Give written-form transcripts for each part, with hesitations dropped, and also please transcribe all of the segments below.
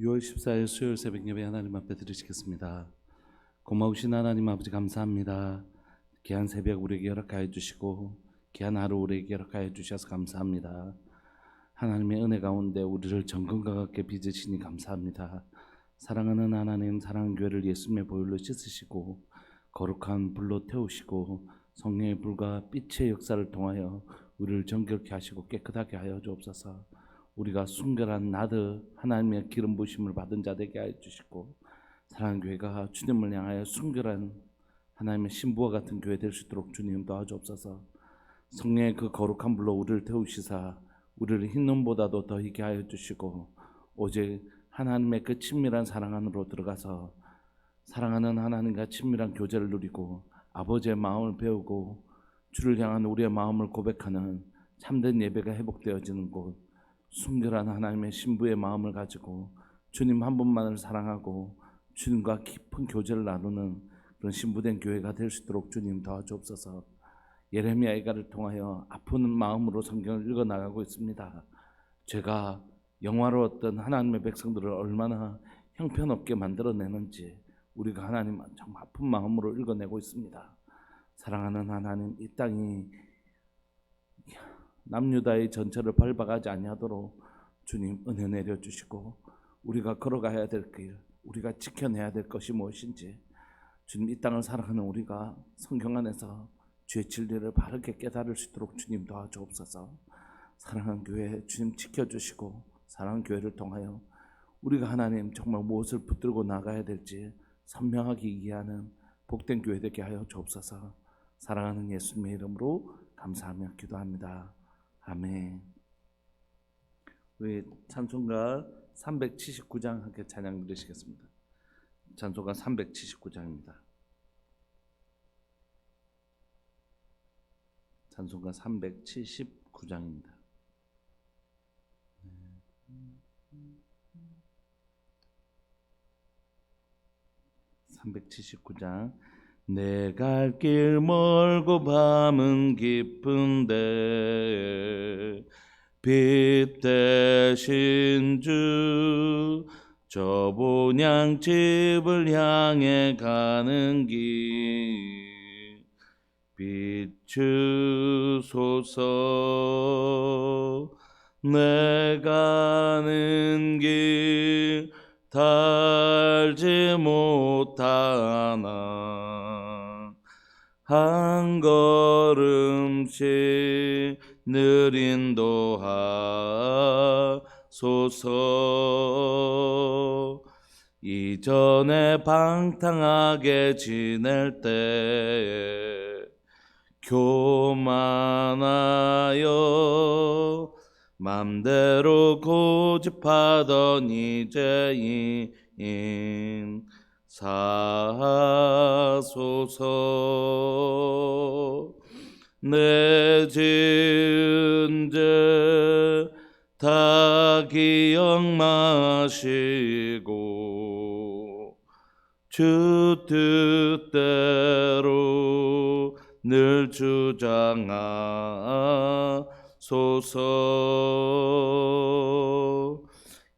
6월 14일 수요일 새벽 예배 하나님 앞에 드리시겠습니다. 고마우신 하나님 아버지 감사합니다. 귀한 새벽 우리에게 허락하여 주시고 귀한 하루 우리에게 허락하여 주셔서 감사합니다. 하나님의 은혜 가운데 우리를 정금과 같게 빚으시니 감사합니다. 사랑하는 하나님, 사랑하는 교회를 예수님의 보혈로 씻으시고 거룩한 불로 태우시고 성령의 불과 빛의 역사를 통하여 우리를 정결케 하시고 깨끗하게 하여 주옵소서. 우리가 순결한 나드 하나님의 기름 부심을 받은 자 되게 하여 주시고 사랑하는 교회가 주님을 향하여 순결한 하나님의 신부와 같은 교회 될 수 있도록 주님 도와주옵소서. 성령의 그 거룩한 불로 우리를 태우시사 우리를 흰눈보다도 더 희게 하여 주시고 오직 하나님의 그 친밀한 사랑 안으로 들어가서 사랑하는 하나님과 친밀한 교제를 누리고 아버지의 마음을 배우고 주를 향한 우리의 마음을 고백하는 참된 예배가 회복되어지는 곳, 순결한 하나님의 신부의 마음을 가지고 주님 한 분만을 사랑하고 주님과 깊은 교제를 나누는 그런 신부된 교회가 될 수 있도록 주님 도와주옵소서. 예레미야 이가를 통하여 아픈 마음으로 성경을 읽어나가고 있습니다. 죄가 영화로웠던 하나님의 백성들을 얼마나 형편없게 만들어내는지 우리가 하나님 정말 아픈 마음으로 읽어내고 있습니다. 사랑하는 하나님, 이 땅이 남유다의 전체를 밟아가지 아니하도록 주님 은혜 내려주시고 우리가 걸어가야 될 길, 우리가 지켜내야 될 것이 무엇인지 주님 이 땅을 살아가는 우리가 성경 안에서 죄 진리를 바르게 깨달을 수 있도록 주님 도와주옵소서. 사랑하는 교회 주님 지켜주시고 사랑하는 교회를 통하여 우리가 하나님 정말 무엇을 붙들고 나가야 될지 선명하게 이해하는 복된 교회 되게 하여 주옵소서. 사랑하는 예수님의 이름으로 감사하며 기도합니다. 아멘. 우리 찬송가 379장 함께 찬양 드리시겠습니다. 찬송가 379장입니다. 찬송가 379장입니다. 379장. 내 갈 길 멀고 밤은 깊은데 빛 대신 주 저 본향집을 향해 가는 길 비추소서. 내 가는 길 달지 못하나 한 걸음씩 늘 인도하소서. 이전에 방탕하게 지낼 때 교만하여 맘대로 고집하던 이제인 사소서. 내 지은 죄 다 기억 마시고 주 뜻대로 늘 주장하소서.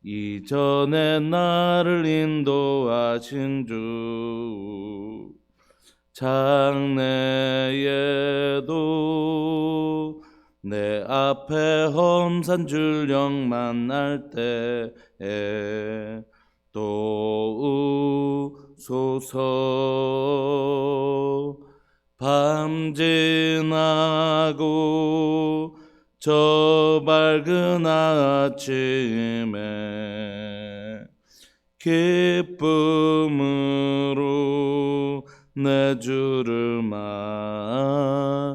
이전에 나를 인도하신 주 장래에도 내 앞에 험산 줄령 만날 때에 또 우소서. 밤 지나고 저 밝은 아침에 기쁨으로 내 주를 만나리.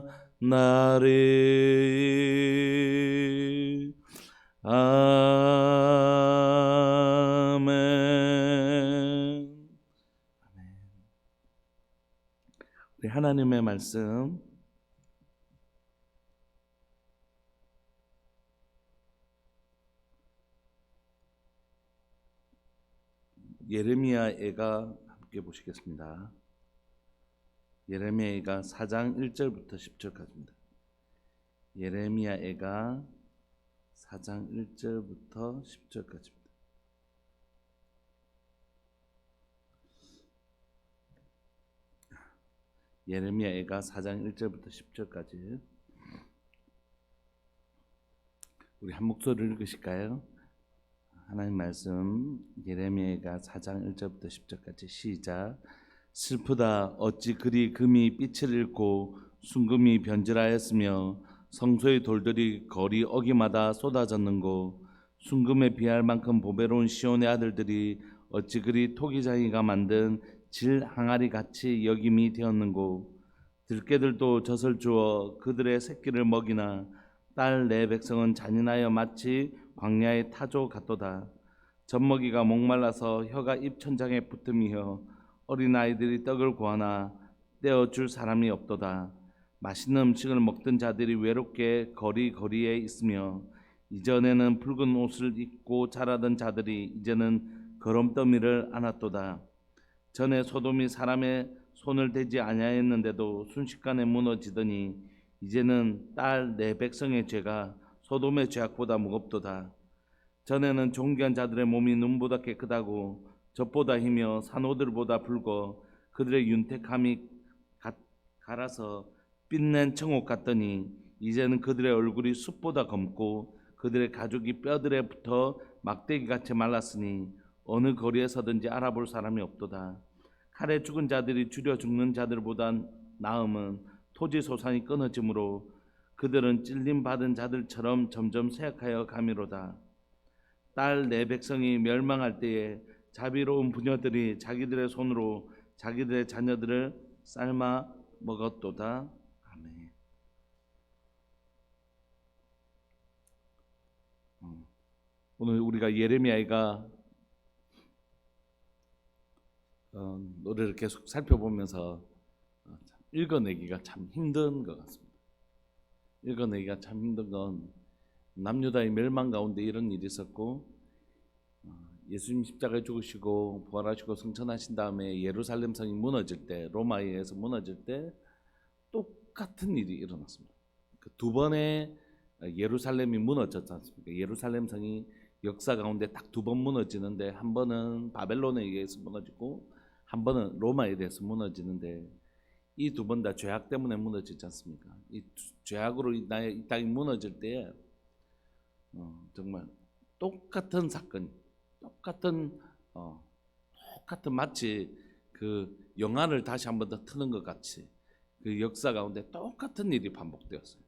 아멘. 우리 하나님의 말씀 예레미야애가 함께 보시겠습니다. 예레미야애가 4장 1절부터 10절까지입니다. 예레미야애가 4장 1절부터 10절까지입니다. 예레미야가 4장 1절부터 10절까지 우리 한 목소리를 읽으실까요? 하나님 말씀 예레미야가 4장 1절부터 10절까지 시작. 슬프다 어찌 그리 금이 빛을 잃고 순금이 변질하였으며 성소의 돌들이 거리 어기마다 쏟아졌는고 순금에 비할 만큼 보배로운 시온의 아들들이 어찌 그리 토기장이가 만든 질 항아리 같이 여김이 되었는고 들깨들도 젖을 주어 그들의 새끼를 먹이나 딸 내 백성은 잔인하여 마치 광야의 타조 같도다. 젖먹이가 목말라서 혀가 입천장에 붙음이여 어린아이들이 떡을 구하나 떼어줄 사람이 없도다. 맛있는 음식을 먹던 자들이 외롭게 거리에 있으며 이전에는 붉은 옷을 입고 자라던 자들이 이제는 거름더미를 안았도다. 전에 소돔이 사람의 손을 대지 아니하였는데도 순식간에 무너지더니 이제는 딸 내 백성의 죄가 소돔의 죄악보다 무겁도다. 전에는 존귀한 자들의 몸이 눈보다 깨끗하고 젖보다 희며 산호들보다 붉어 그들의 윤택함이 갈아서 빛낸 청옥 같더니 이제는 그들의 얼굴이 숯보다 검고 그들의 가죽이 뼈들에 붙어 막대기같이 말랐으니 어느 거리에서든지 알아볼 사람이 없도다. 칼에 죽은 자들이 줄여 죽는 자들보다 나음은 토지 소산이 끊어지므로 그들은 찔림 받은 자들처럼 점점 쇠약하여 가미로다. 딸 내 백성이 멸망할 때에 자비로운 부녀들이 자기들의 손으로 자기들의 자녀들을 삶아 먹었도다. 아멘. 오늘 우리가 예레미야가 노래를 계속 살펴보면서 읽어내기가 참 힘든 것 같습니다. 읽어내기가 참 힘든 건 남유다의 멸망 가운데 이런 일이 있었고 예수님 십자가에 죽으시고 부활하시고 승천하신 다음에 예루살렘 성이 무너질 때 로마에 의해서 무너질 때 똑같은 일이 일어났습니다. 그 두 번의 예루살렘이 무너졌지 않습니까? 예루살렘 성이 역사 가운데 딱 두 번 무너지는데 한 번은 바벨론에 의해서 무너지고 한 번은 로마에 대해서 무너지는데 이 두 번 다 죄악 때문에 무너지지 않습니까? 이 죄악으로 인하여 이 땅이 무너질 때에 정말 똑같은 사건, 똑같은 마치 그 영화를 다시 한 번 더 트는 것 같이 그 역사 가운데 똑같은 일이 반복되었어요.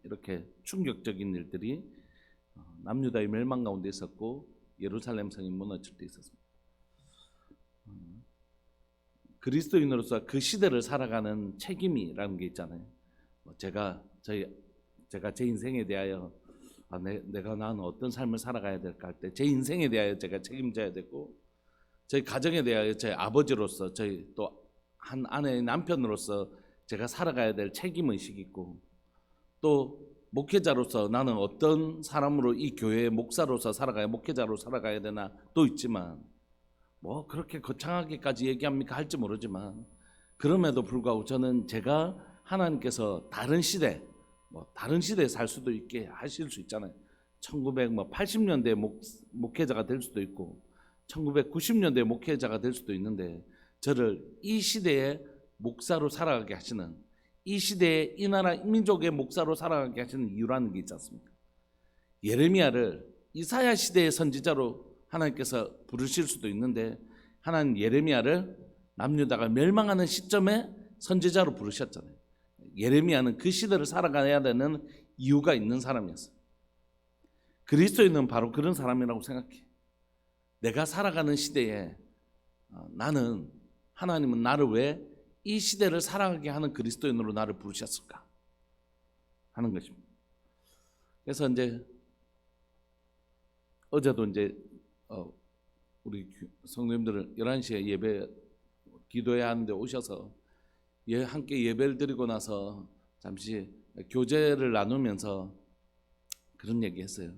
이렇게 충격적인 일들이 남유다의 멸망 가운데 있었고 예루살렘 성이 무너질 때 있었습니다. 그리스도인으로서 그 시대를 살아가는 책임이라는 게 있잖아요. 제가 제 인생에 대하여 내가 나는 어떤 삶을 살아가야 될까 할 때 제 인생에 대하여 제가 책임져야 되고 저희 가정에 대하여 제 아버지로서 저희 또 한 아내의 남편으로서 제가 살아가야 될 책임의식이 있고 또 목회자로서 나는 어떤 사람으로 이 교회의 목사로서 목회자로 살아가야 되나 또 있지만 뭐 그렇게 거창하게까지 얘기합니까 할지 모르지만 그럼에도 불구하고 저는 제가 하나님께서 다른 시대에 살 수도 있게 하실 수 있잖아요. 1980년대 목회자가 될 수도 있고 1990년대 목회자가 될 수도 있는데 저를 이 시대의 목사로 살아가게 하시는 이 시대에 이 나라 민족의 목사로 살아가게 하시는 이유라는 게 있지 않습니까? 예레미야를 이사야 시대의 선지자로 하나님께서 부르실 수도 있는데 하나님 예레미야를 남유다가 멸망하는 시점에 선지자로 부르셨잖아요. 예레미야는 그 시대를 살아가야 되는 이유가 있는 사람이었어요. 그리스도인은 바로 그런 사람이라고 생각해. 내가 살아가는 시대에 하나님은 나를 왜 이 시대를 살아가게 하는 그리스도인으로 나를 부르셨을까 하는 것입니다. 그래서 이제 어제도 이제 우리 성도님들을 11시에 예배 기도해야 하는데 오셔서 함께 예배를 드리고 나서 잠시 교제를 나누면서 그런 얘기 했어요.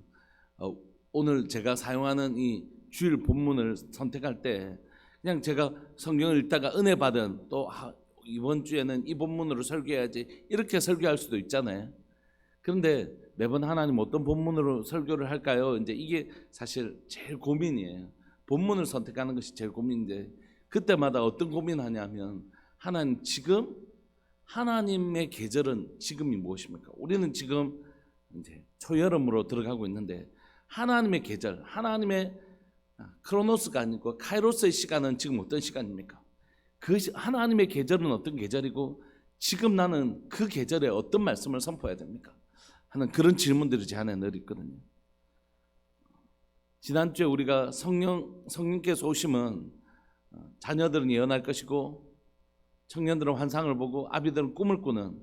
오늘 제가 사용하는 이 주일 본문을 선택할 때 그냥 제가 성경을 읽다가 은혜 받은 또 이번 주에는 이 본문으로 설교해야지 이렇게 설교할 수도 있잖아요. 그런데 매번 하나님 어떤 본문으로 설교를 할까요? 이제 이게 사실 제일 고민이에요. 본문을 선택하는 것이 제일 고민인데 그때마다 어떤 고민하냐면 하나님 지금 하나님의 계절은 지금이 무엇입니까? 우리는 지금 이제 초여름으로 들어가고 있는데 하나님의 계절, 하나님의 크로노스가 아니고 카이로스의 시간은 지금 어떤 시간입니까? 그 하나님의 계절은 어떤 계절이고 지금 나는 그 계절에 어떤 말씀을 선포해야 됩니까? 하는 그런 질문들이 제 안에 늘 있거든요. 지난주에 우리가 성령께서 오시면 자녀들은 예언할 것이고 청년들은 환상을 보고 아비들은 꿈을 꾸는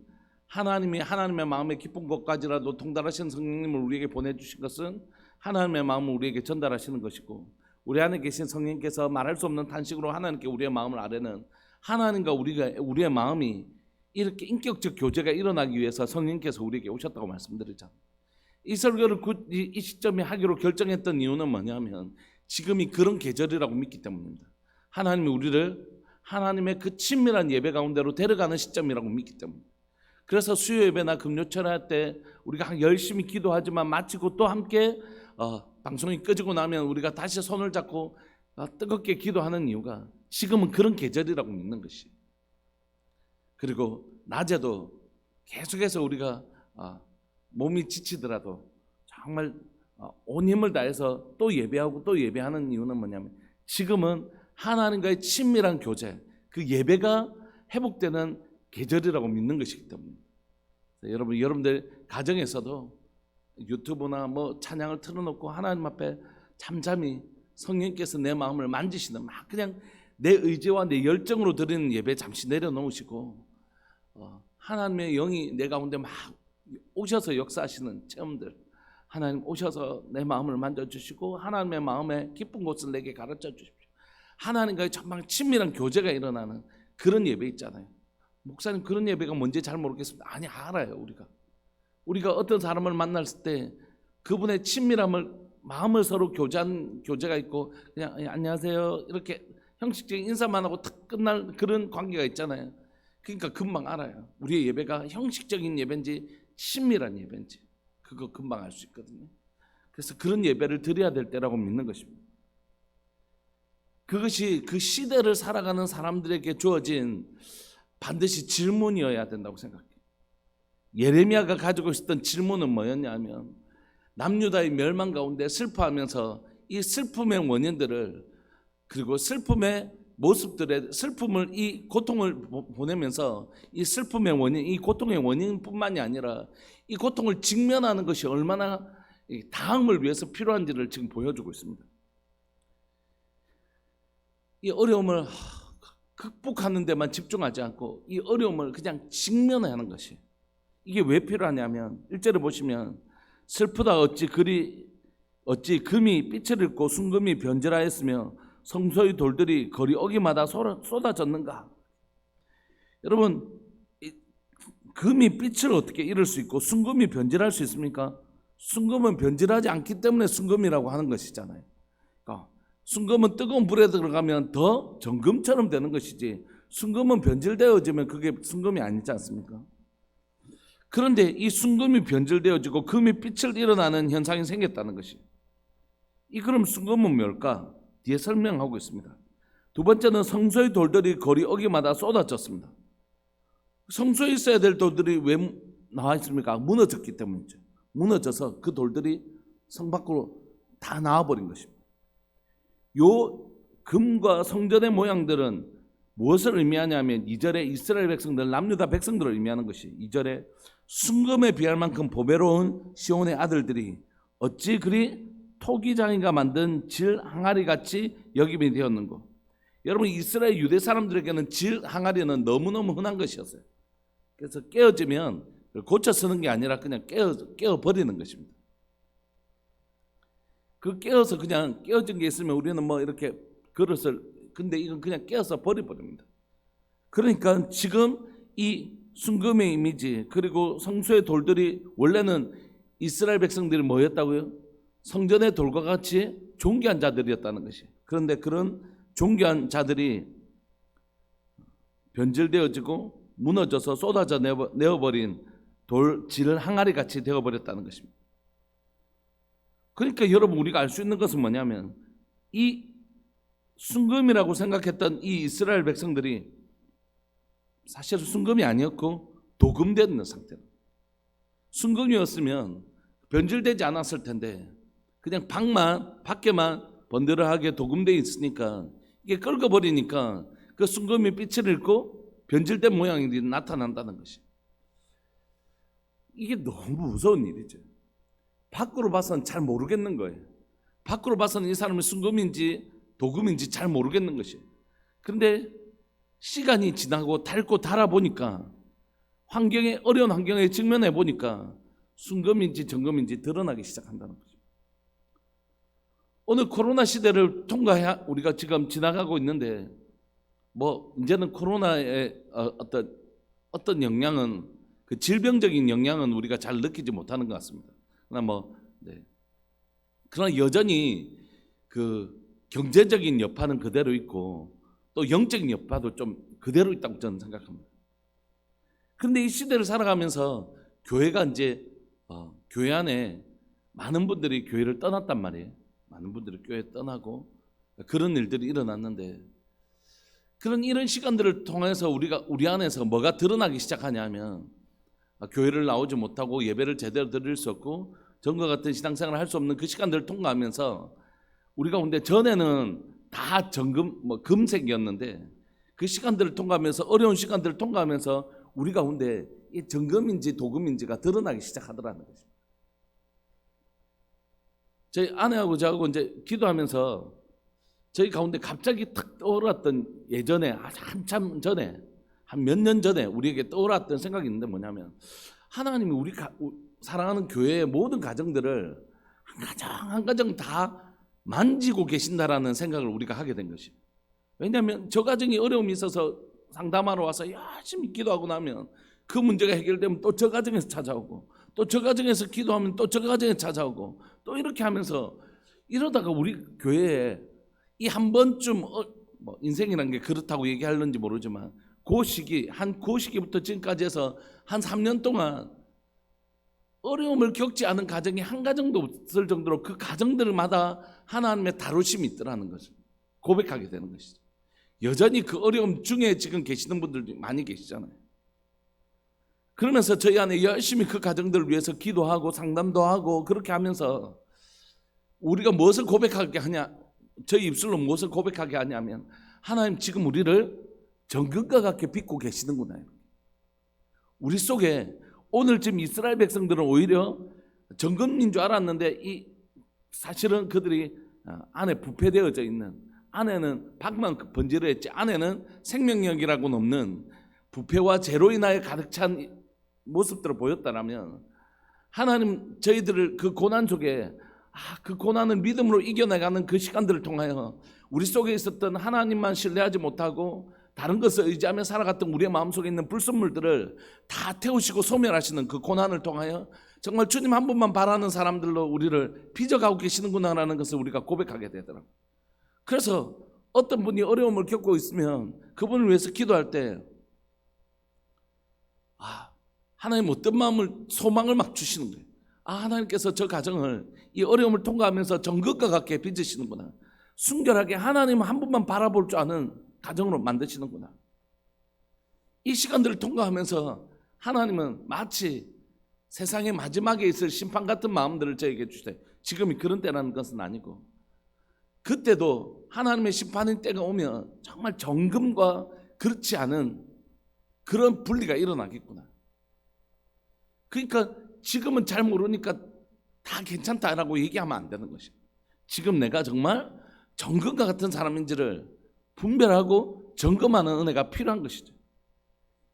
하나님이 하나님의 마음에 기쁜 것까지라도 통달하신 성령님을 우리에게 보내주신 것은 하나님의 마음을 우리에게 전달하시는 것이고 우리 안에 계신 성령께서 말할 수 없는 탄식으로 하나님께 우리의 마음을 아뢰는 하나님과 우리의 마음이 이렇게 인격적 교제가 일어나기 위해서 성령께서 우리에게 오셨다고 말씀드리잖아요. 이 설교를 이 시점에 하기로 결정했던 이유는 뭐냐면 지금이 그런 계절이라고 믿기 때문입니다. 하나님이 우리를 하나님의 그 친밀한 예배 가운데로 데려가는 시점이라고 믿기 때문에 그래서 수요 예배나 금요철 할 때 우리가 열심히 기도하지만 마치고 또 함께 방송이 꺼지고 나면 우리가 다시 손을 잡고 뜨겁게 기도하는 이유가 지금은 그런 계절이라고 믿는 것이. 그리고 낮에도 계속해서 우리가 몸이 지치더라도 정말 온 힘을 다해서 또 예배하고 또 예배하는 이유는 뭐냐면 지금은 하나님과의 친밀한 교제, 그 예배가 회복되는 계절이라고 믿는 것이기 때문입니다. 여러분들 가정에서도 유튜브나 뭐 찬양을 틀어놓고 하나님 앞에 잠잠히 성령께서 내 마음을 만지시는 막 그냥 내 의지와 내 열정으로 드리는 예배 잠시 내려놓으시고 하나님의 영이 내 가운데 막 오셔서 역사하시는 체험들, 하나님 오셔서 내 마음을 만져주시고 하나님의 마음의 깊은 곳을 내게 가르쳐 주십시오. 하나님과의 정말 친밀한 교제가 일어나는 그런 예배 있잖아요. 목사님 그런 예배가 뭔지 잘 모르겠습니다. 아니 알아요. 우리가 어떤 사람을 만났을 때 그분의 친밀함을 마음을 서로 교제한 교제가 있고 그냥 안녕하세요 이렇게 형식적인 인사만 하고 탁 끝날 그런 관계가 있잖아요. 그러니까 금방 알아요. 우리의 예배가 형식적인 예배인지 친밀한 예배인지 그거 금방 알 수 있거든요. 그래서 그런 예배를 드려야 될 때라고 믿는 것입니다. 그것이 그 시대를 살아가는 사람들에게 주어진 반드시 질문이어야 된다고 생각해요. 예레미야가 가지고 있었던 질문은 뭐였냐면 남유다의 멸망 가운데 슬퍼하면서 이 슬픔의 원인들을 그리고 슬픔의 모습들의 슬픔을 이 고통을 보내면서 이 슬픔의 원인, 이 고통의 원인뿐만이 아니라 이 고통을 직면하는 것이 얼마나 다음을 위해서 필요한지를 지금 보여주고 있습니다. 이 어려움을 극복하는 데만 집중하지 않고 이 어려움을 그냥 직면하는 것이 이게 왜 필요하냐면 1절에 보시면 슬프다 어찌 금이 빛을 잃고 순금이 변질하였으며 성소의 돌들이 거리 어기마다 쏟아졌는가. 여러분 금이 빛을 어떻게 잃을 수 있고 순금이 변질할 수 있습니까? 순금은 변질하지 않기 때문에 순금이라고 하는 것이잖아요. 그러니까 순금은 뜨거운 불에 들어가면 더 정금처럼 되는 것이지 순금은 변질되어지면 그게 순금이 아니지 않습니까? 그런데 이 순금이 변질되어지고 금이 빛을 일어나는 현상이 생겼다는 것이 이 그럼 순금은 뭘까? 뒤에 설명하고 있습니다. 두 번째는 성소의 돌들이 거리 어기마다 쏟아졌습니다. 성소에 있어야 될 돌들이 왜 나와 있습니까? 무너졌기 때문이죠. 무너져서 그 돌들이 성 밖으로 다 나와버린 것입니다. 요 금과 성전의 모양들은 무엇을 의미하냐면 2절에 이스라엘 백성들, 남유다 백성들을 의미하는 것이 2절에 순금에 비할 만큼 보배로운 시온의 아들들이 어찌 그리 토기장이가 만든 질 항아리 같이 여김이 되었는고. 여러분 이스라엘 유대 사람들에게는 질 항아리는 너무너무 흔한 것이었어요. 그래서 깨어지면 고쳐 쓰는 게 아니라 그냥 깨어 버리는 것입니다. 그 깨어서 그냥 깨어진 게 있으면 우리는 뭐 이렇게 그릇을 근데 이건 그냥 깨어서 버려버립니다. 그러니까 지금 이 순금의 이미지 그리고 성소의 돌들이 원래는 이스라엘 백성들이 뭐였다고요? 성전의 돌과 같이 존귀한 자들이었다는 것이. 그런데 그런 존귀한 자들이 변질되어지고 무너져서 쏟아져 내어버린 돌질 항아리 같이 되어버렸다는 것입니다. 그러니까 여러분 우리가 알 수 있는 것은 뭐냐면 이 순금이라고 생각했던 이 이스라엘 백성들이 사실 순금이 아니었고 도금되는 상태로. 순금이었으면 변질되지 않았을 텐데 그냥 밖에만 번들어하게 도금되어 있으니까 이게 끓어버리니까 그 순금이 빛을 잃고 변질된 모양이 나타난다는 것이. 이게 너무 무서운 일이죠. 밖으로 봐서는 잘 모르겠는 거예요. 밖으로 봐서는 이 사람이 순금인지 도금인지 잘 모르겠는 것이. 그런데 시간이 지나고 닳고 달아보니까 어려운 환경에 직면해 보니까 순금인지 정금인지 드러나기 시작한다는 거죠. 오늘 코로나 시대를 통과해 우리가 지금 지나가고 있는데 이제는 코로나의 어떤 영향은 그 질병적인 영향은 우리가 잘 느끼지 못하는 것 같습니다. 그러나 여전히 그 경제적인 여파는 그대로 있고 또 영적인 여파도 좀 그대로 있다고 저는 생각합니다. 그런데 이 시대를 살아가면서 교회가 이제 교회 안에 많은 분들이 교회를 떠났단 말이에요. 많은 분들이 교회 떠나고 그런 일들이 일어났는데 이런 시간들을 통해서 우리 안에서 뭐가 드러나기 시작하냐면 교회를 나오지 못하고 예배를 제대로 드릴 수 없고 전과 같은 신앙생활을 할 수 없는 그 시간들을 통과하면서 우리가 근데 전에는 다 금색이었는데 그 시간들을 통과하면서 어려운 시간들을 통과하면서 우리 가운데 이 정금인지 도금인지가 드러나기 시작하더라는 거죠. 저희 아내하고 저하고 이제 기도하면서 저희 가운데 갑자기 탁 떠올랐던 예전에 한참 전에 한 몇 년 전에 우리에게 떠올랐던 생각이 있는데 뭐냐면 하나님이 우리 사랑하는 교회의 모든 가정들을 한 가정 다 만지고 계신다라는 생각을 우리가 하게 된 것이에요. 왜냐하면 저 가정이 어려움이 있어서 상담하러 와서 열심히 기도하고 나면 그 문제가 해결되면 또 저 가정에서 찾아오고 또 저 가정에서 기도하면 또 저 가정에 찾아오고 또 이렇게 하면서 이러다가 우리 교회에 이 한 번쯤 인생이라는 게 그렇다고 얘기하는지 모르지만 그 시기부터 지금까지 해서 한 3년 동안 어려움을 겪지 않은 가정이 한 가정도 없을 정도로 그 가정들마다 하나님의 다루심이 있더라는 것을 고백하게 되는 것이죠. 여전히 그 어려움 중에 지금 계시는 분들도 많이 계시잖아요. 그러면서 저희 안에 열심히 그 가정들을 위해서 기도하고 상담도 하고 그렇게 하면서 우리가 무엇을 고백하게 하냐, 저희 입술로 무엇을 고백하게 하냐면 하나님 지금 우리를 정금과 같게 빚고 계시는구나. 우리 속에 오늘 지금 이스라엘 백성들은 오히려 정금인 줄 알았는데 사실은 그들이 안에 부패되어져 있는, 안에는 밖만 번지르했지 안에는 생명력이라고는 없는 부패와 죄로 인하여 가득 찬 모습들을 보였다라면 하나님 저희들을 그 고난 속에 그 고난을 믿음으로 이겨나가는 그 시간들을 통하여 우리 속에 있었던 하나님만 신뢰하지 못하고 다른 것을 의지하며 살아갔던 우리의 마음속에 있는 불순물들을 다 태우시고 소멸하시는 그 고난을 통하여 정말 주님 한 분만 바라는 사람들로 우리를 빚어가고 계시는구나라는 것을 우리가 고백하게 되더라고요. 그래서 어떤 분이 어려움을 겪고 있으면 그분을 위해서 기도할 때 하나님 어떤 소망을 막 주시는 거예요. 하나님께서 저 가정을 이 어려움을 통과하면서 정금과 같게 빚으시는구나. 순결하게 하나님 한 분만 바라볼 줄 아는 가정으로 만드시는구나. 이 시간들을 통과하면서 하나님은 마치 세상의 마지막에 있을 심판 같은 마음들을 저에게 주세요. 지금이 그런 때라는 것은 아니고 그때도 하나님의 심판의 때가 오면 정말 정금과 그렇지 않은 그런 분리가 일어나겠구나. 그러니까 지금은 잘 모르니까 다 괜찮다라고 얘기하면 안 되는 것이에요. 지금 내가 정말 정금과 같은 사람인지를 분별하고 점검하는 은혜가 필요한 것이죠.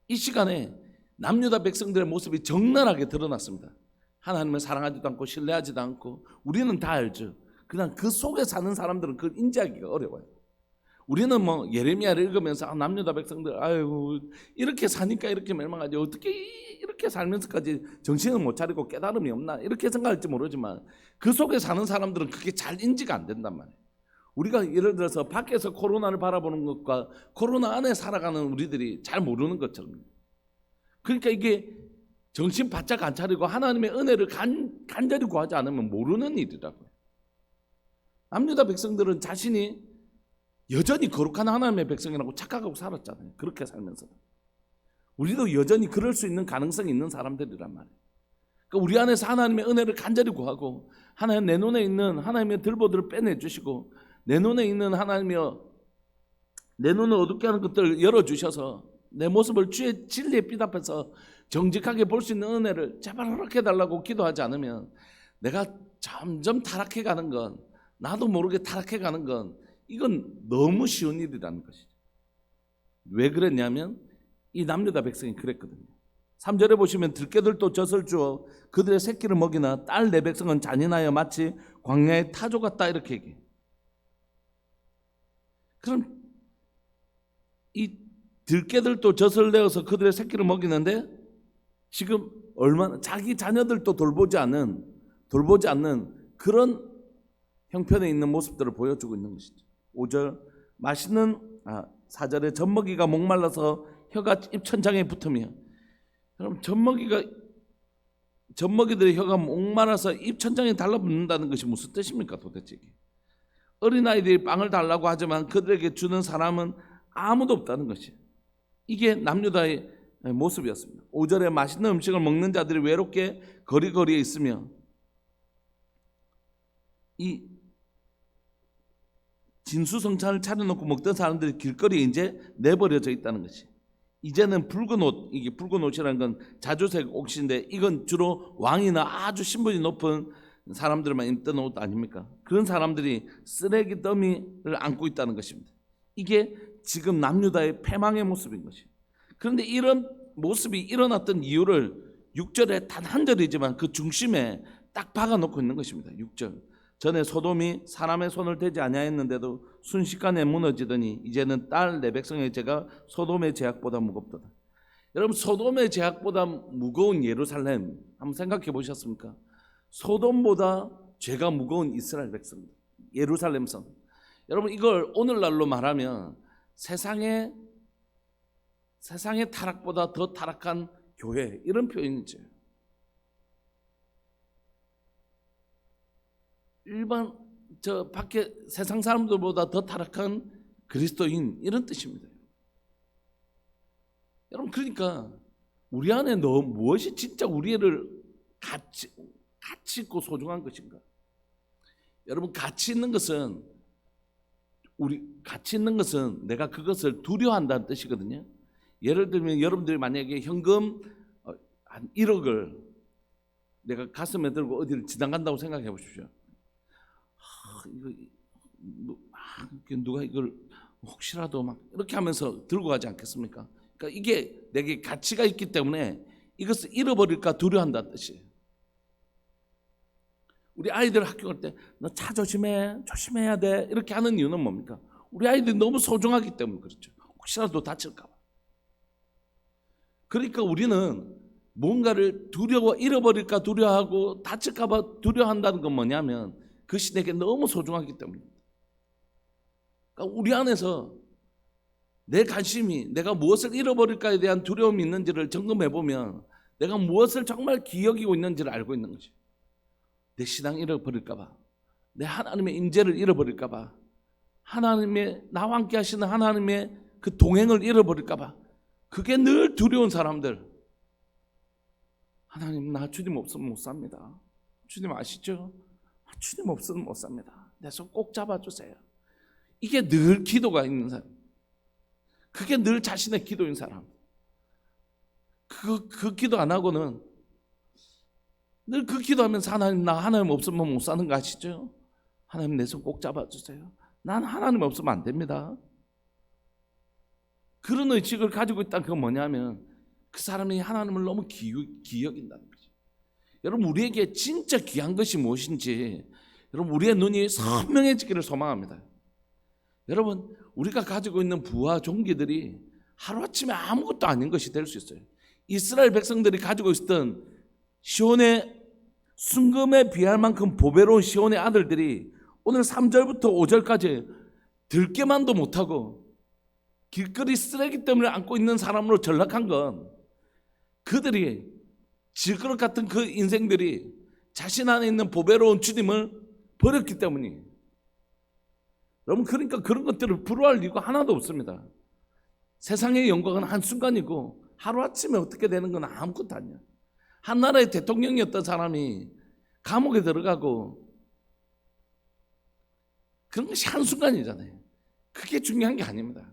이 시간에 남유다 백성들의 모습이 적나라하게 드러났습니다. 하나님을 사랑하지도 않고 신뢰하지도 않고 우리는 다 알죠. 그냥 그 속에 사는 사람들은 그걸 인지하기가 어려워요. 우리는 예레미야를 읽으면서 남유다 백성들 아이고 이렇게 사니까 이렇게 멸망하지 어떻게 이렇게 살면서까지 정신을 못 차리고 깨달음이 없나 이렇게 생각할지 모르지만 그 속에 사는 사람들은 그게 잘 인지가 안 된단 말이에요. 우리가 예를 들어서 밖에서 코로나를 바라보는 것과 코로나 안에 살아가는 우리들이 잘 모르는 것처럼. 그러니까 이게 정신 바짝 안 차리고 하나님의 은혜를 간절히 구하지 않으면 모르는 일이라고요. 남유다 백성들은 자신이 여전히 거룩한 하나님의 백성이라고 착각하고 살았잖아요. 그렇게 살면서. 우리도 여전히 그럴 수 있는 가능성이 있는 사람들이란 말이에요. 그러니까 우리 안에서 하나님의 은혜를 간절히 구하고, 하나님 내 눈에 있는 하나님의 들보들을 빼내주시고, 내 눈에 있는 내 눈을 어둡게 하는 것들을 열어주셔서 내 모습을 주의 진리의 빛 앞에서 정직하게 볼 수 있는 은혜를 제발 허락해달라고 기도하지 않으면 내가 점점 타락해가는 건, 나도 모르게 타락해가는 건, 이건 너무 쉬운 일이라는 것이죠. 왜 그랬냐면 이 남유다 백성이 그랬거든요. 3절에 보시면 들깨들도 젖을 주어 그들의 새끼를 먹이나 딸 내 백성은 잔인하여 마치 광야의 타조 같다, 이렇게 얘기해요. 그럼 이 들깨들도 젖을 내어서 그들의 새끼를 먹이는데 지금 얼마나 자기 자녀들도 돌보지 않는 그런 형편에 있는 모습들을 보여주고 있는 것이죠. 5절 4절에 젖먹이가 목말라서 혀가 입천장에 붙으며, 그럼 젖먹이들의 혀가 목말라서 입천장에 달라붙는다는 것이 무슨 뜻입니까 도대체? 어린아이들이 빵을 달라고 하지만 그들에게 주는 사람은 아무도 없다는 것이, 이게 남유다의 모습이었습니다. 5절에 맛있는 음식을 먹는 자들이 외롭게 거리거리에 있으며, 이 진수성찬을 차려놓고 먹던 사람들이 길거리에 이제 내버려져 있다는 것이, 이제는 붉은 옷, 이게 붉은 옷이라는 건 자주색 옷인데 이건 주로 왕이나 아주 신분이 높은 사람들만 입던 옷 아닙니까? 그런 사람들이 쓰레기 더미를 안고 있다는 것입니다. 이게 지금 남유다의 패망의 모습인 것이에요. 그런데 이런 모습이 일어났던 이유를 6절에 단 한 절이지만 그 중심에 딱 박아놓고 있는 것입니다. 6절 전에 소돔이 사람의 손을 대지 아니하였는데도 순식간에 무너지더니 이제는 딸 내 백성의 죄가 소돔의 죄악보다 무겁도다. 여러분, 소돔의 죄악보다 무거운 예루살렘 한번 생각해 보셨습니까? 소돔보다 죄가 무거운 이스라엘 백성, 예루살렘 성. 여러분, 이걸 오늘날로 말하면 세상의 타락보다 더 타락한 교회, 이런 표현이죠. 일반 밖에 세상 사람들보다 더 타락한 그리스도인, 이런 뜻입니다. 여러분, 그러니까 우리 안에 무엇이 진짜 우리를 가치 있고 소중한 것인가? 여러분, 가치 있는 것은 내가 그것을 두려워한다는 뜻이거든요. 예를 들면 여러분들이 만약에 현금 한 1억을 내가 가슴에 들고 어디를 지나간다고 생각해 보십시오. 누가 이걸 혹시라도 막 이렇게 하면서 들고 가지 않겠습니까? 그러니까 이게 내게 가치가 있기 때문에 이것을 잃어버릴까 두려워한다는 뜻이에요. 우리 아이들 학교 갈 때 너 차 조심해야 돼, 이렇게 하는 이유는 뭡니까? 우리 아이들이 너무 소중하기 때문에 그렇죠. 혹시라도 다칠까 봐. 그러니까 우리는 뭔가를 잃어버릴까 두려워하고 다칠까 봐 두려워한다는 건 뭐냐면 그것이 내게 너무 소중하기 때문입니다. 그러니까 우리 안에서 내 관심이 내가 무엇을 잃어버릴까에 대한 두려움이 있는지를 점검해 보면 내가 무엇을 정말 기억이고 있는지를 알고 있는 거죠. 내 신앙 잃어버릴까 봐, 내 하나님의 임재를 잃어버릴까 봐, 나와 함께 하시는 하나님의 그 동행을 잃어버릴까 봐, 그게 늘 두려운 사람들. 하나님, 나 주님 없으면 못 삽니다. 주님 아시죠? 주님 없으면 못 삽니다. 내 손 꼭 잡아주세요. 이게 늘 기도가 있는 사람, 그게 늘 자신의 기도인 사람. 그 기도 안 하고는 늘 그 기도하면서 하나님 없으면 못 사는 거 아시죠? 하나님, 내 손 꼭 잡아주세요. 난 하나님 없으면 안 됩니다. 그런 의식을 가지고 있다는 건 뭐냐면 그 사람이 하나님을 너무 기여긴다는 거죠. 여러분, 우리에게 진짜 귀한 것이 무엇인지 여러분, 우리의 눈이 선명해지기를 소망합니다. 여러분, 우리가 가지고 있는 부와 종기들이 하루아침에 아무것도 아닌 것이 될 수 있어요. 이스라엘 백성들이 가지고 있었던 시온의 순금에 비할 만큼 보배로운 시온의 아들들이 오늘 3절부터 5절까지 들깨만도 못하고 길거리 쓰레기 때문에 안고 있는 사람으로 전락한 건, 그들이 질그릇 같은 그 인생들이 자신 안에 있는 보배로운 주님을 버렸기 때문이에요. 여러분, 그러니까 그런 것들을 부러워할 이유가 하나도 없습니다. 세상의 영광은 한순간이고 하루아침에 어떻게 되는 건 아무것도 아니야. 한 나라의 대통령이었던 사람이 감옥에 들어가고 그런 것이 한순간이잖아요. 그게 중요한 게 아닙니다.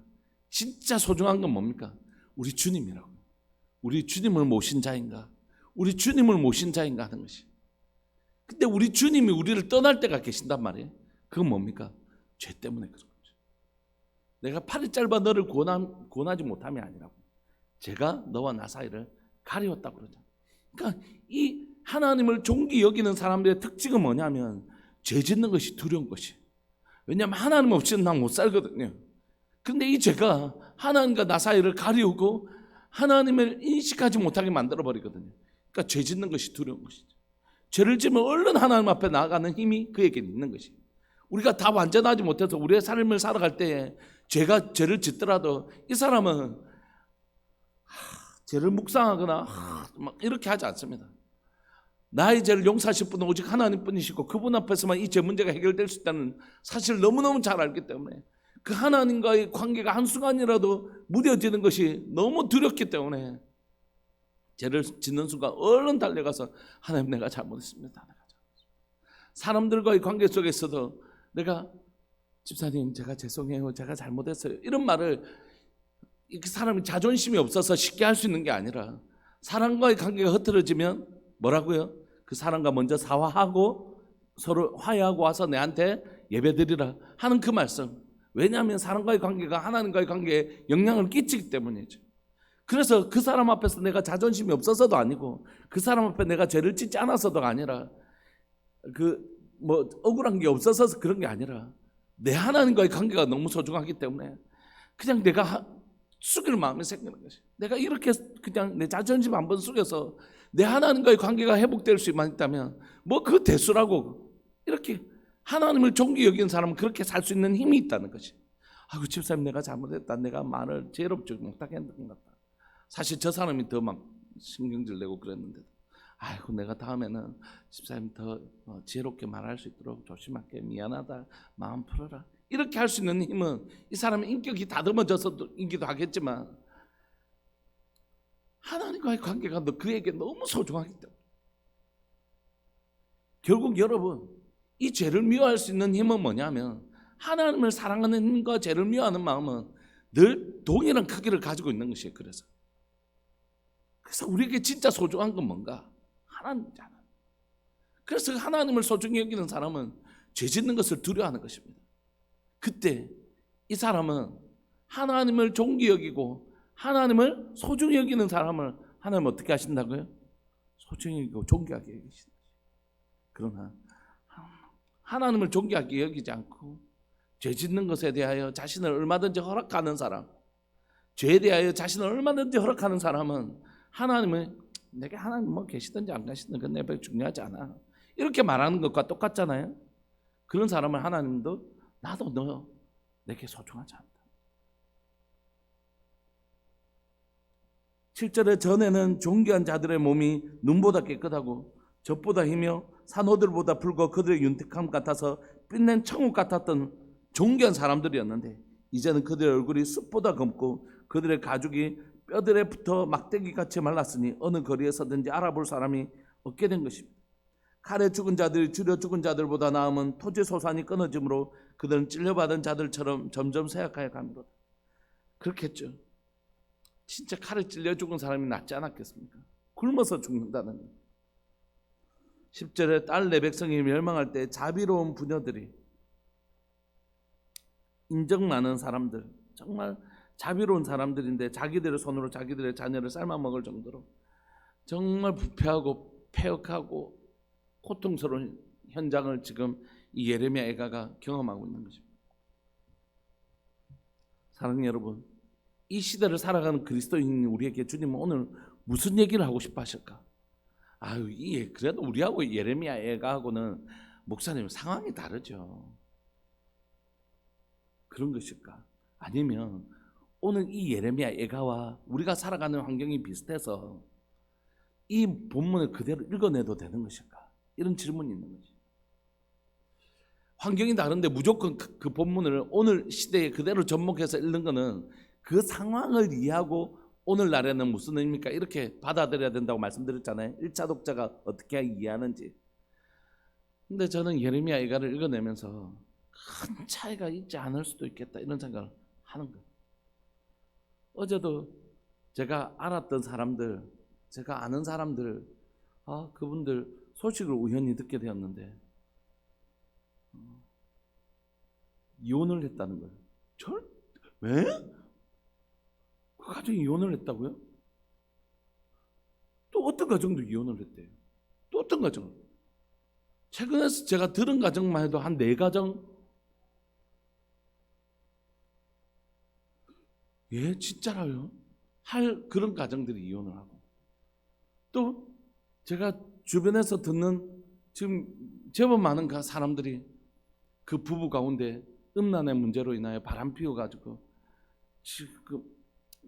진짜 소중한 건 뭡니까? 우리 주님이라고. 우리 주님을 모신 자인가? 우리 주님을 모신 자인가 하는 것이. 근데 우리 주님이 우리를 떠날 때가 계신단 말이에요. 그건 뭡니까? 죄 때문에 그런 거죠. 내가 팔이 짧아 너를 구원하지 못함이 아니라고. 제가 너와 나 사이를 가리웠다고 그러죠. 그러니까 이 하나님을 존귀 여기는 사람들의 특징은 뭐냐면 죄 짓는 것이 두려운 것이. 왜냐하면 하나님 없이는 난 못 살거든요. 근데 이 죄가 하나님과 나 사이를 가리우고 하나님을 인식하지 못하게 만들어버리거든요. 그러니까 죄 짓는 것이 두려운 것이죠. 죄를 지으면 얼른 하나님 앞에 나아가는 힘이 그에게 있는 것이. 우리가 다 완전하지 못해서 우리의 삶을 살아갈 때에 죄를 짓더라도 이 사람은 죄를 묵상하거나 막 이렇게 하지 않습니다. 나의 죄를 용서하실 분은 오직 하나님뿐이시고 그분 앞에서만 이 죄 문제가 해결될 수 있다는 사실을 너무너무 잘 알기 때문에 그 하나님과의 관계가 한순간이라도 무뎌지는 것이 너무 두렵기 때문에 죄를 짓는 순간 얼른 달려가서 하나님 내가 잘못했습니다. 사람들과의 관계 속에서도 내가 집사님 제가 죄송해요. 제가 잘못했어요. 이런 말을 사람이 자존심이 없어서 쉽게 할 수 있는 게 아니라 사람과의 관계가 흐트러지면 뭐라고요? 그 사람과 먼저 사화하고 서로 화해하고 와서 내한테 예배드리라 하는 그 말씀. 왜냐하면 사람과의 관계가 하나님과의 관계에 영향을 끼치기 때문이죠. 그래서 그 사람 앞에서 내가 자존심이 없어서도 아니고 그 사람 앞에 내가 죄를 짓지 않아서도 아니라 억울한 게 없어서 그런 게 아니라 내 하나님과의 관계가 너무 소중하기 때문에 그냥 내가 숙일 마음이 생기는 것이. 내가 이렇게 그냥 내 자존심 한번 숙여서 내 하나님과의 관계가 회복될 수만 있다면 뭐 그 대수라고. 이렇게 하나님을 존귀 여기는 사람은 그렇게 살 수 있는 힘이 있다는 것이. 아이고 집사님 내가 잘못했다. 내가 말을 지혜롭지 못하게 했던 것 같다. 사실 저 사람이 더 막 신경질 내고 그랬는데 아이고 내가 다음에는 집사님 더 지혜롭게 말할 수 있도록 조심할게. 미안하다. 마음 풀어라. 이렇게 할 수 있는 힘은 이 사람의 인격이 다듬어져서이기도 하겠지만 하나님과의 관계가 그에게 너무 소중하기 때문에 결국 여러분 이 죄를 미워할 수 있는 힘은 뭐냐면 하나님을 사랑하는 힘과 죄를 미워하는 마음은 늘 동일한 크기를 가지고 있는 것이에요. 그래서 우리에게 진짜 소중한 건 뭔가? 하나님이잖아. 그래서 하나님을 소중히 여기는 사람은 죄 짓는 것을 두려워하는 것입니다. 그때 이 사람은 하나님을 존귀 여기고 하나님을 소중히 여기는 사람을 하나님 어떻게 하신다고요? 소중히 여기고 존귀하게 여기신다. 그러나 하나님을 존귀하게 여기지 않고 죄 짓는 것에 대하여 자신을 얼마든지 허락하는 사람, 죄에 대하여 자신을 얼마든지 허락하는 사람은 하나님은 내게 하나님 뭐 계시든지 안 계시든지 그건 내 별 중요하지 않아. 이렇게 말하는 것과 똑같잖아요. 그런 사람을 하나님도 나도 너 내게 소중하지 않다. 7절에 전에는 존귀한 자들의 몸이 눈보다 깨끗하고 젖보다 희며 산호들보다 붉어 그들의 윤택함 같아서 빛낸 청욱 같았던 존귀한 사람들이었는데 이제는 그들의 얼굴이 숯보다 검고 그들의 가죽이 뼈들에 붙어 막대기같이 말랐으니 어느 거리에서든지 알아볼 사람이 없게 된 것입니다. 칼에 죽은 자들이 주려 죽은 자들보다 나음은 토지 소산이 끊어짐으로 그들은 찔려받은 자들처럼 점점 쇠약하여 가미로다. 그렇겠죠. 진짜 칼에 찔려 죽은 사람이 낫지 않았겠습니까? 굶어서 죽는다는 것. 10절에 딸 내 백성이 멸망할 때 자비로운 부녀들이 인정 많은 사람들, 정말 자비로운 사람들인데 자기들의 손으로 자기들의 자녀를 삶아 먹을 정도로 정말 부패하고 폐역하고 고통스러운 현장을 지금 이 예레미야 애가가 경험하고 있는 것입니다. 사랑하는 여러분, 이 시대를 살아가는 그리스도인 우리에게 주님은 오늘 무슨 얘기를 하고 싶어 하실까? 그래도 우리하고 예레미야 애가하고는 목사님 상황이 다르죠. 그런 것일까? 아니면 오늘 이 예레미야 애가와 우리가 살아가는 환경이 비슷해서 이 본문을 그대로 읽어내도 되는 것일까? 이런 질문이 있는 거지. 환경이 다른데 무조건 그 본문을 오늘 시대에 그대로 접목해서 읽는 거는 그 상황을 이해하고 오늘날에는 무슨 의미입니까? 이렇게 받아들여야 된다고 말씀드렸잖아요. 1차 독자가 어떻게 이해하는지. 근데 저는 예레미야 이가를 읽어내면서 큰 차이가 있지 않을 수도 있겠다 이런 생각을 하는 거예요. 어제도 제가 알았던 사람들, 제가 아는 사람들, 그분들 소식을 우연히 듣게 되었는데 이혼을 했다는 거예요. 왜? 그 가정이 이혼을 했다고요? 또 어떤 가정도 이혼을 했대요. 또 어떤 가정? 최근에 제가 들은 가정만 해도 한 4가정. 예, 진짜라요. 그런 가정들이 이혼을 하고, 또 제가 주변에서 듣는 지금 제법 많은 사람들이 그 부부 가운데 음란의 문제로 인하여 바람 피워가지고 지금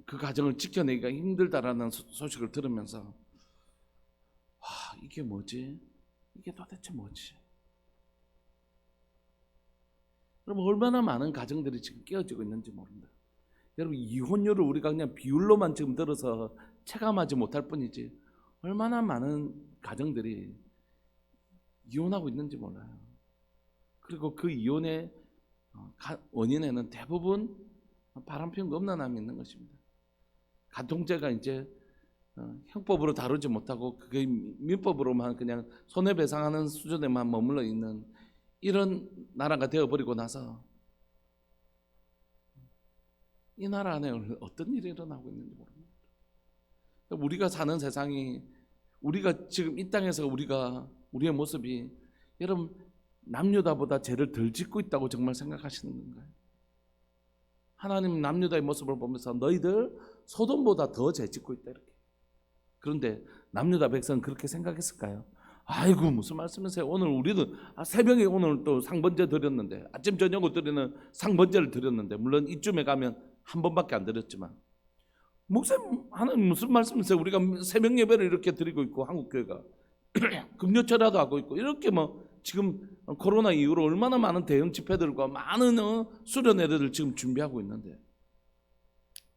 그 가정을 지켜내기가 힘들다라는 소식을 들으면서 이게 뭐지? 이게 도대체 뭐지? 여러분, 얼마나 많은 가정들이 지금 깨어지고 있는지 모릅니다. 여러분, 이혼율을 우리가 그냥 비율로만 지금 들어서 체감하지 못할 뿐이지 얼마나 많은 가정들이 이혼하고 있는지 몰라요. 그리고 그 이혼의 원인에는 대부분 바람피운 음란함이 있는 것입니다. 간통죄가 이제 형법으로 다루지 못하고 그게 민법으로만 그냥 손해배상하는 수준에만 머물러 있는 이런 나라가 되어버리고 나서 이 나라 안에 어떤 일이 일어나고 있는지 모릅니다. 우리가 사는 세상이, 우리가 지금 이 땅에서 우리의 모습이, 여러분, 남유다보다 죄를 덜 짓고 있다고 정말 생각하시는 건가요? 하나님 남유다의 모습을 보면서 너희들 소돔보다 더 죄 짓고 있다 이렇게. 그런데 남유다 백성은 그렇게 생각했을까요? 아이고, 무슨 말씀이세요? 오늘 우리는 새벽에 오늘 또 상번제 드렸는데, 아침 저녁으로 드리는 상번제를 드렸는데, 물론 이쯤에 가면 한 번밖에 안 드렸지만, 목사님 하나님 무슨 말씀이세요? 우리가 새벽 예배를 이렇게 드리고 있고, 한국교회가 금요철야도 하고 있고, 이렇게 지금 코로나 이후로 얼마나 많은 대형 집회들과 많은 수련회를 지금 준비하고 있는데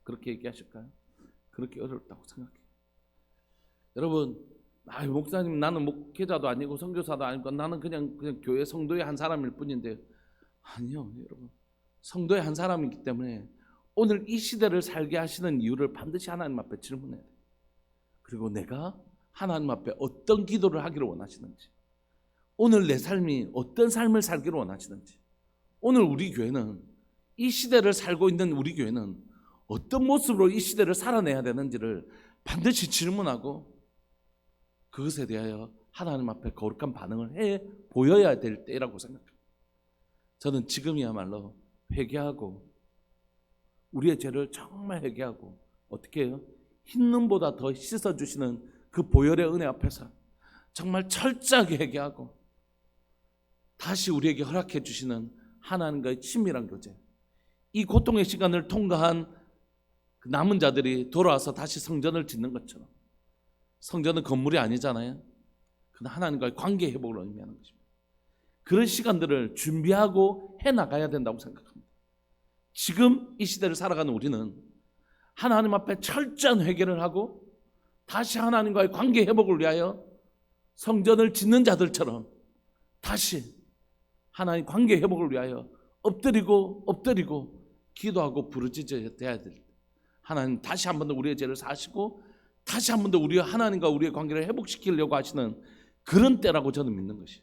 그렇게 얘기하실까요? 그렇게 어렵다고 생각해요. 여러분, 목사님, 나는 목회자도 아니고 선교사도 아니고 나는 그냥 교회 성도의 한 사람일 뿐인데, 아니요, 여러분, 성도의 한 사람이기 때문에 오늘 이 시대를 살게 하시는 이유를 반드시 하나님 앞에 질문해야 돼요. 그리고 내가 하나님 앞에 어떤 기도를 하기를 원하시는지, 오늘 내 삶이 어떤 삶을 살기를 원하시는지, 오늘 우리 교회는, 이 시대를 살고 있는 우리 교회는 어떤 모습으로 이 시대를 살아내야 되는지를 반드시 질문하고 그것에 대하여 하나님 앞에 거룩한 반응을 해 보여야 될 때라고 생각합니다. 저는 지금이야말로 회개하고, 우리의 죄를 정말 회개하고, 어떻게 해요? 흰 눈보다 더 씻어주시는 그 보혈의 은혜 앞에서 정말 철저하게 회개하고, 다시 우리에게 허락해 주시는 하나님과의 친밀한 교제, 이 고통의 시간을 통과한 그 남은 자들이 돌아와서 다시 성전을 짓는 것처럼, 성전은 건물이 아니잖아요. 그러나 하나님과의 관계 회복을 의미하는 것입니다. 그런 시간들을 준비하고 해나가야 된다고 생각합니다. 지금 이 시대를 살아가는 우리는 하나님 앞에 철저한 회개를 하고 다시 하나님과의 관계 회복을 위하여 성전을 짓는 자들처럼 다시 하나님 관계 회복을 위하여 엎드리고 기도하고 부르짖어야 될, 하나님 다시 한 번 더 우리의 죄를 사시고 다시 한 번 더 우리 하나님과 우리의 관계를 회복시키려고 하시는 그런 때라고 저는 믿는 것이에요.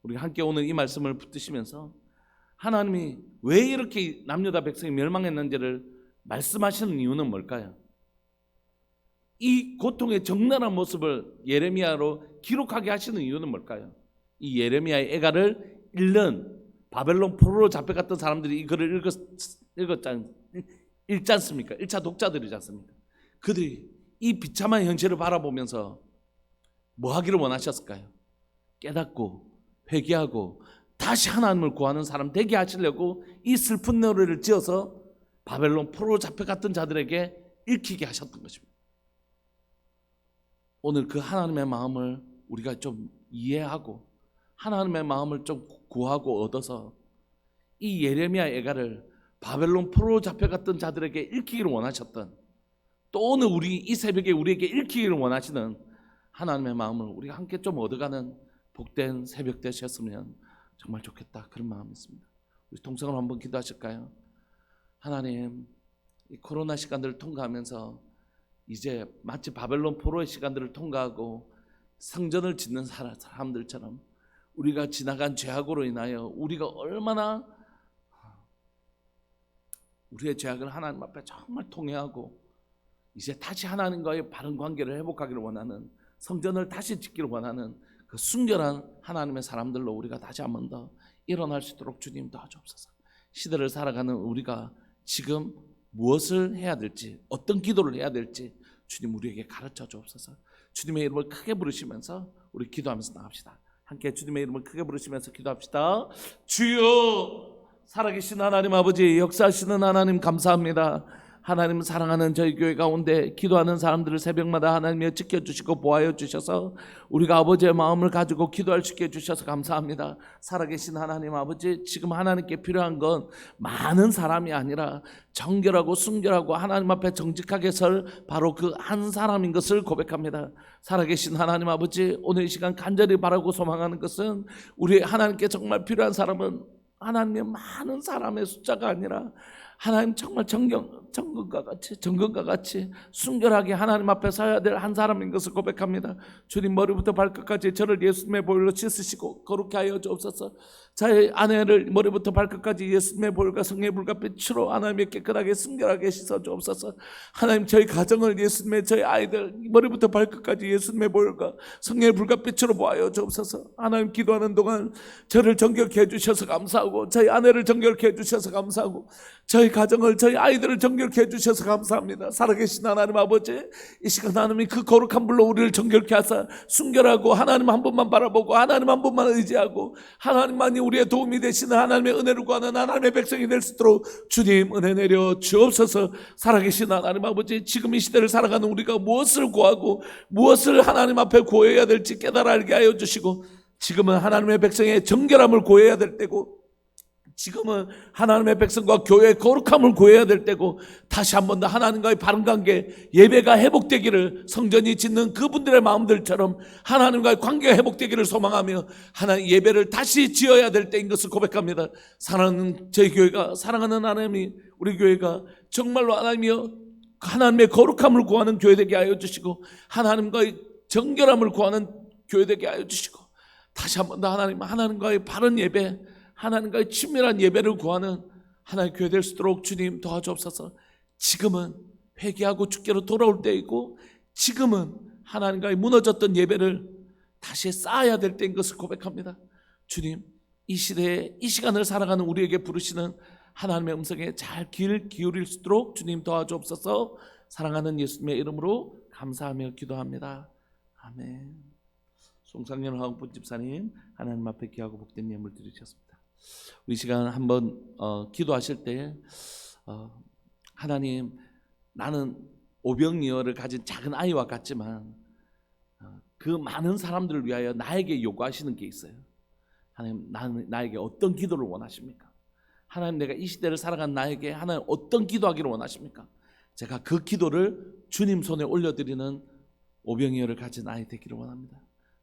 우리 함께 오늘 이 말씀을 붙드시면서 하나님이 왜 이렇게 남유다 백성이 멸망했는지를 말씀하시는 이유는 뭘까요? 이 고통의 적나라한 모습을 예레미야로 기록하게 하시는 이유는 뭘까요? 이 예레미야의 애가를 읽는 바벨론 포로로 잡혀갔던 사람들이 이 글을 읽지 않습니까? 1차 독자들이지 않습니까? 그들이 이 비참한 현실을 바라보면서 뭐 하기를 원하셨을까요? 깨닫고 회개하고 다시 하나님을 구하는 사람 되게 하시려고 이 슬픈 노래를 지어서 바벨론 포로로 잡혀갔던 자들에게 읽히게 하셨던 것입니다. 오늘 그 하나님의 마음을 우리가 좀 이해하고 하나님의 마음을 좀 구하고 얻어서 이 예레미야 애가를 바벨론 포로로 잡혀갔던 자들에게 읽히기를 원하셨던 또 오늘 우리 이 새벽에 우리에게 읽히기를 원하시는 하나님의 마음을 우리가 함께 좀 얻어가는 복된 새벽 되셨으면 정말 좋겠다, 그런 마음이 있습니다. 우리 동성을 한번 기도하실까요? 하나님, 이 코로나 시간들을 통과하면서 이제 마치 바벨론 포로의 시간들을 통과하고 성전을 짓는 사람들처럼 우리가 지나간 죄악으로 인하여 우리가 얼마나 우리의 죄악을 하나님 앞에 정말 통회하고 이제 다시 하나님과의 바른 관계를 회복하기를 원하는, 성전을 다시 짓기를 원하는 그 순결한 하나님의 사람들로 우리가 다시 한 번 더 일어날 수 있도록 주님 도와주옵소서. 시대를 살아가는 우리가 지금 무엇을 해야 될지, 어떤 기도를 해야 될지 주님 우리에게 가르쳐 주옵소서. 주님의 이름을 크게 부르시면서 우리 기도하면서 나갑시다. 함께 주님의 이름을 크게 부르시면서 기도합시다. 주여, 살아계신 하나님 아버지, 역사하시는 하나님 감사합니다. 하나님 사랑하는 저희 교회 가운데 기도하는 사람들을 새벽마다 하나님이 지켜주시고 보호하여 주셔서 우리가 아버지의 마음을 가지고 기도할 수 있게 해주셔서 감사합니다. 살아계신 하나님 아버지, 지금 하나님께 필요한 건 많은 사람이 아니라 정결하고 순결하고 하나님 앞에 정직하게 설 바로 그 한 사람인 것을 고백합니다. 살아계신 하나님 아버지, 오늘 이 시간 간절히 바라고 소망하는 것은 우리 하나님께 정말 필요한 사람은 하나님의 많은 사람의 숫자가 아니라 하나님 정말 정금과 같이 순결하게 하나님 앞에 서야 될 한 사람인 것을 고백합니다. 주님, 머리부터 발끝까지 저를 예수님의 보혈로 씻으시고 거룩게 하여 주옵소서. 저의 아내를 머리부터 발끝까지 예수님의 보혈과 성령의 불과 빛으로 하나님의 깨끗하게 순결하게 씻어 주옵소서. 하나님, 저희 가정을 예수님의, 저희 아이들 머리부터 발끝까지 예수님의 보혈과 성령의 불과 빛으로 보아여 주옵소서. 하나님, 기도하는 동안 저를 정결케 해주셔서 감사하고, 저희 아내를 정결케 해주셔서 감사하고, 저희 가정을, 저희 아이들을 정결케 해주셔서 감사합니다. 살아계신 하나님 아버지, 이 시간 하나님이 그 거룩한 불로 우리를 정결케 하사 순결하고 하나님 한 분만 바라보고 하나님 한 분만 의지하고 하나님만이 우리의 도움이 되시는 하나님의 은혜를 구하는 하나님의 백성이 될 수 있도록 주님 은혜 내려 주옵소서. 살아계신 하나님 아버지, 지금 이 시대를 살아가는 우리가 무엇을 구하고 무엇을 하나님 앞에 구해야 될지 깨달아 알게 하여 주시고, 지금은 하나님의 백성의 정결함을 구해야 될 때고, 지금은 하나님의 백성과 교회의 거룩함을 구해야 될 때고, 다시 한 번 더 하나님과의 바른 관계, 예배가 회복되기를, 성전이 짓는 그분들의 마음들처럼 하나님과의 관계가 회복되기를 소망하며 하나님 예배를 다시 지어야 될 때인 것을 고백합니다. 사랑하는 저희 교회가, 사랑하는 하나님이, 우리 교회가 정말로 하나님이여 하나님의 거룩함을 구하는 교회 되게 하여 주시고, 하나님과의 정결함을 구하는 교회 되게 하여 주시고, 다시 한 번 더 하나님과의 바른 예배, 하나님과의 친밀한 예배를 구하는 하나님의 교회 될 수 있도록 주님 도와주옵소서. 지금은 회개하고 주께로 돌아올 때이고, 지금은 하나님과의 무너졌던 예배를 다시 쌓아야 될 때인 것을 고백합니다. 주님, 이 시대에 이 시간을 살아가는 우리에게 부르시는 하나님의 음성에 잘 귀를 기울일 수 있도록 주님 도와주옵소서. 사랑하는 예수님의 이름으로 감사하며 기도합니다. 아멘. 송상년 화학부 집사님, 하나님 앞에 귀하고 복된 예물 드리셨습니다. 우리 시간 한번 기도하실 때 하나님, 나는 오병이어를 가진 작은 아이와 같지만 그 많은 사람들을 위하여 나에게 요구하시는 게 있어요. 하나님, 나에게 어떤 기도를 원하십니까? 하나님, 내가 이 시대를 살아간 나에게 하나님 어떤 기도하기를 원하십니까? 제가 그 기도를 주님 손에 올려드리는 오병이어를 가진 아이 되기를 원합니다.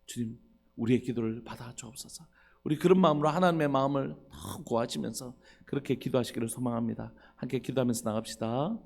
주님, 우리의 기도를 받아 주옵소서. 우리 그런 마음으로 하나님의 마음을 더 구하시면서 그렇게 기도하시기를 소망합니다. 함께 기도하면서 나갑시다.